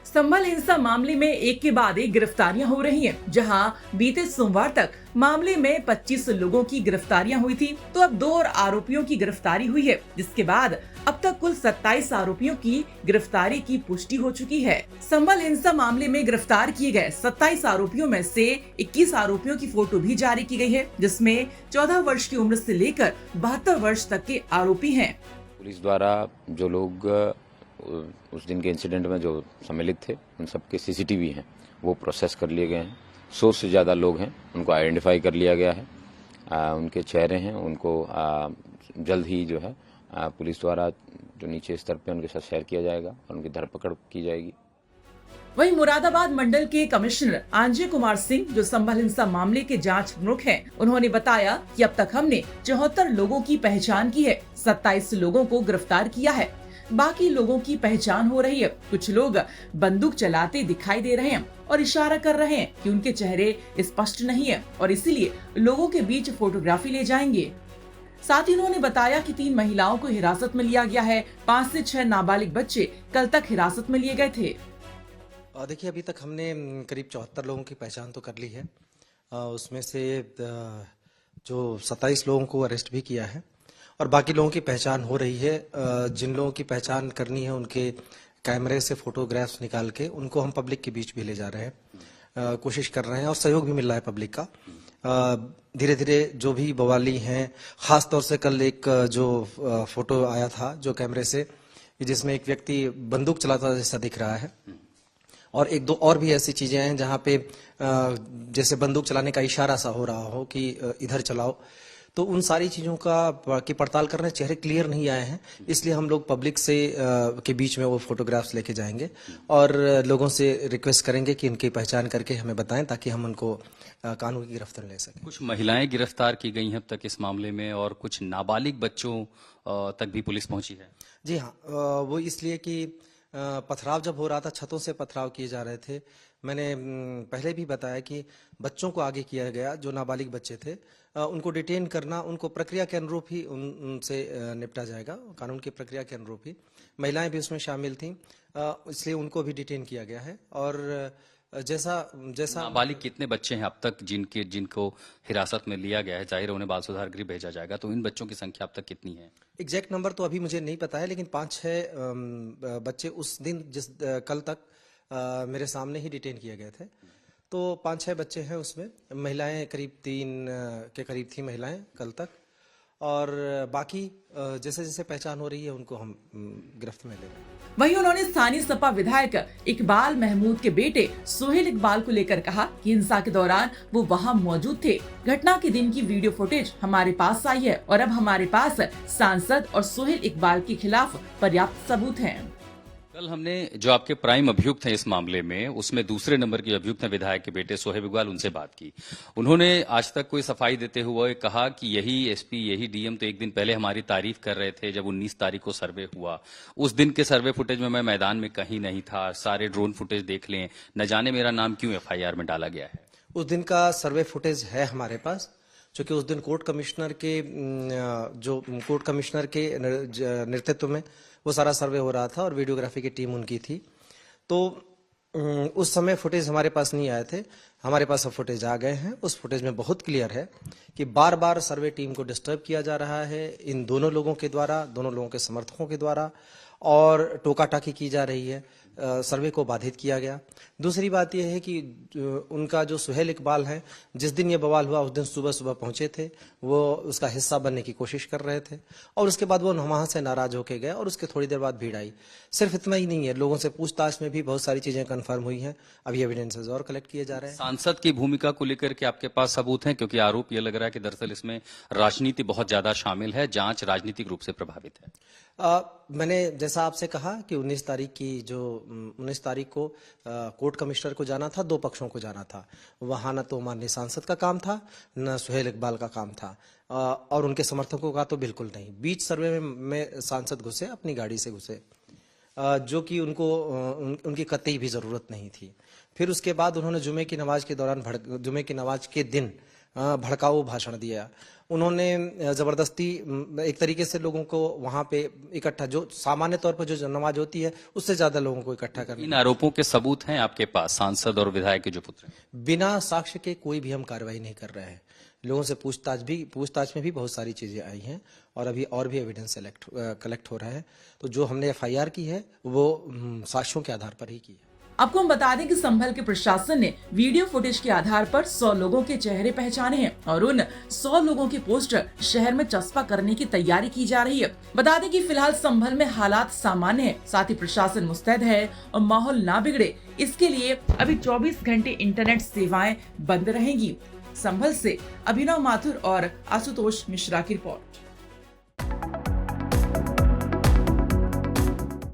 संभल हिंसा मामले में एक के बाद एक गिरफ्तारियां हो रही हैं, जहां बीते सोमवार तक मामले में 25 लोगों की गिरफ्तारियां हुई थी, तो अब 2 और आरोपियों की गिरफ्तारी हुई है, जिसके बाद अब तक कुल 27 आरोपियों की गिरफ्तारी की पुष्टि हो चुकी है। संभल हिंसा मामले में गिरफ्तार किए गए 27 आरोपियों में से 21 आरोपियों की फोटो भी जारी की गई है, जिसमें 14 वर्ष की उम्र से लेकर 72 वर्ष तक के आरोपी हैं। पुलिस द्वारा जो लोग उस दिन के इंसिडेंट में जो सम्मिलित थे उन सबके सीसीटीवी हैं वो प्रोसेस कर लिए गए हैं। 100 से ज़्यादा लोग हैं, उनको आइडेंटिफाई कर लिया गया है। उनके चेहरे हैं, उनको जल्द ही जो है पुलिस द्वारा जो नीचे स्तर पे उनके साथ शेयर किया जाएगा और उनकी धरपकड़ की जाएगी। वहीं मुरादाबाद मंडल के कमिश्नर आंजय कुमार सिंह, जो संभल हिंसा मामले के जांच प्रमुख हैं, उन्होंने बताया कि अब तक हमने 74 लोगों की पहचान की है, 27 लोगों को गिरफ्तार किया है, बाकी लोगों की पहचान हो रही है। कुछ लोग बंदूक चलाते दिखाई दे रहे हैं और इशारा कर रहे हैं कि उनके चेहरे स्पष्ट नहीं है और इसीलिए लोगों के बीच फोटोग्राफी ले जाएंगे। साथ ही उन्होंने बताया कि 3 महिलाओं को हिरासत में लिया गया है, 5 से 6 नाबालिग बच्चे कल तक हिरासत में लिए गए थे। देखिए, अभी तक हमने करीब 74 लोगों की पहचान तो कर ली है। उसमें से जो 27 लोगों को अरेस्ट भी किया है और बाकी लोगों की पहचान हो रही है। जिन लोगों की पहचान करनी है उनके कैमरे से फोटोग्राफ्स निकाल के उनको हम पब्लिक के बीच भी ले जा रहे हैं, कोशिश कर रहे हैं और सहयोग भी मिल रहा है पब्लिक का। धीरे धीरे जो भी बवाली हैं, खास तौर से कल एक जो फोटो आया था जो कैमरे से, जिसमें एक व्यक्ति बंदूक चलाता जैसा दिख रहा है और एक दो और भी ऐसी चीजें हैं जहां पे जैसे बंदूक चलाने का इशारा सा हो रहा हो कि इधर चलाओ, तो उन सारी चीजों की पड़ताल कर रहे हैं। चेहरे क्लियर नहीं आए हैं, इसलिए हम लोग पब्लिक से के बीच में वो फोटोग्राफ्स लेके जाएंगे और लोगों से रिक्वेस्ट करेंगे कि इनकी पहचान करके हमें बताएं ताकि हम उनको कानून की गिरफ्त में ले सकें। कुछ महिलाएं गिरफ्तार की गई हैं अब तक इस मामले में और कुछ नाबालिग बच्चों तक भी पुलिस पहुंची है। जी हाँ, वो इसलिए कि पथराव जब हो रहा था, छतों से पथराव किए जा रहे थे। मैंने पहले भी बताया कि बच्चों को आगे किया गया, जो नाबालिग बच्चे थे उनको डिटेन करना, उनको प्रक्रिया के अनुरूप ही उनसे निपटा जाएगा, कानून की प्रक्रिया के अनुरूप ही। महिलाएं भी उसमें शामिल थीं, इसलिए उनको भी डिटेन किया गया है। और जैसा नाबालिग कितने बच्चे हैं अब तक जिनको हिरासत में लिया गया है? जाहिर है उन्हें बाल सुधार गृह भेजा जाएगा, तो इन बच्चों की संख्या अब तक कितनी है? एग्जैक्ट नंबर तो अभी मुझे नहीं पता है, लेकिन 5-6 बच्चे उस दिन कल तक मेरे सामने ही डिटेन किए गए थे, तो 5-6 बच्चे हैं उसमें। महिलाएं करीब 3 के करीब थी महिलाएं कल तक, और बाकी जैसे जैसे पहचान हो रही है उनको हम गिरफ्त में ले रहे हैं। वहीं उन्होंने स्थानीय सपा विधायक इकबाल महमूद के बेटे सोहेल इकबाल को लेकर कहा कि हिंसा के दौरान वो वहां मौजूद थे। घटना के दिन की वीडियो फुटेज हमारे पास आई है और अब हमारे पास सांसद और सोहेल इकबाल के खिलाफ पर्याप्त सबूत हैं। कल हमने जो आपके प्राइम अभियुक्त हैं इस मामले में, उसमें दूसरे नंबर के अभियुक्त हैं विधायक के बेटे सोहेल इकबाल, उनसे बात की। उन्होंने आज तक कोई सफाई देते हुए कहा कि यही एसपी, यही डीएम तो एक दिन पहले हमारी तारीफ कर रहे थे जब 19 तारीख को सर्वे हुआ। उस दिन के सर्वे फुटेज में मैं मैदान में कहीं नहीं था, सारे ड्रोन फुटेज देख लें, न जाने मेरा नाम क्यों एफआईआर में डाला गया है। उस दिन का सर्वे फुटेज है हमारे पास, क्योंकि उस दिन कोर्ट कमिश्नर के नेतृत्व में वो सारा सर्वे हो रहा था और वीडियोग्राफी की टीम उनकी थी, तो उस समय फुटेज हमारे पास नहीं आए थे। हमारे पास अब फुटेज आ गए हैं। उस फुटेज में बहुत क्लियर है कि बार बार सर्वे टीम को डिस्टर्ब किया जा रहा है इन दोनों लोगों के द्वारा, दोनों लोगों के समर्थकों के द्वारा, और टोका टाकी की जा रही है, सर्वे को बाधित किया गया। दूसरी बात यह है कि उनका जो सोहेल इकबाल है, जिस दिन ये बवाल हुआ उस दिन सुबह सुबह पहुंचे थे, वो उसका हिस्सा बनने की कोशिश कर रहे थे और उसके बाद वो वहां से नाराज होके गए और उसके थोड़ी देर बाद भीड़ आई। सिर्फ इतना ही नहीं है, लोगों से पूछताछ में भी बहुत सारी चीजें कंफर्म हुई हैं। अभी एविडेंसेस और कलेक्ट किए जा रहे हैं। सांसद की भूमिका को लेकर के आपके पास सबूत हैं? क्योंकि आरोप यह लग रहा है कि दरअसल इसमें राजनीति बहुत ज्यादा शामिल है, जांच राजनीतिक रूप से प्रभावित है। मैंने जैसा आपसे कहा कि 19 तारीख को कोर्ट कमिश्नर को जाना था, 2 पक्षों को जाना था। वहां न तो माननीय सांसद का काम था, न सोहेल इकबाल का काम था, और उनके समर्थकों का तो बिल्कुल नहीं। बीच सर्वे में सांसद घुसे, अपनी गाड़ी से घुसे, जो कि उनकी कतई भी जरूरत नहीं थी। फिर उसके बाद उन्होंने जुमे की नमाज के दिन भड़काऊ भाषण दिया। उन्होंने जबरदस्ती एक तरीके से लोगों को वहां पे इकट्ठा, जो सामान्य तौर पर जो नमाज होती है उससे ज्यादा लोगों को इकट्ठा करना। इन आरोपों के सबूत हैं आपके पास, सांसद और विधायक के जो पुत्र हैं? बिना साक्ष्य के कोई भी हम कार्रवाई नहीं कर रहे हैं। लोगों से पूछताछ में भी बहुत सारी चीजें आई हैं और अभी और भी एविडेंस कलेक्ट हो रहा है। तो जो हमने FIR की है वो साक्ष्यों के आधार पर ही की है। आपको हम बता दें कि संभल के प्रशासन ने वीडियो फुटेज के आधार पर 100 लोगों के चेहरे पहचाने हैं और उन 100 लोगों के पोस्टर शहर में चस्पा करने की तैयारी की जा रही है। बता दें कि फिलहाल संभल में हालात सामान्य है, साथ ही प्रशासन मुस्तैद है और माहौल ना बिगड़े इसके लिए अभी 24 घंटे इंटरनेट सेवाएं बंद रहेंगी। संभल से अभिनव माथुर और आशुतोष मिश्रा की रिपोर्ट।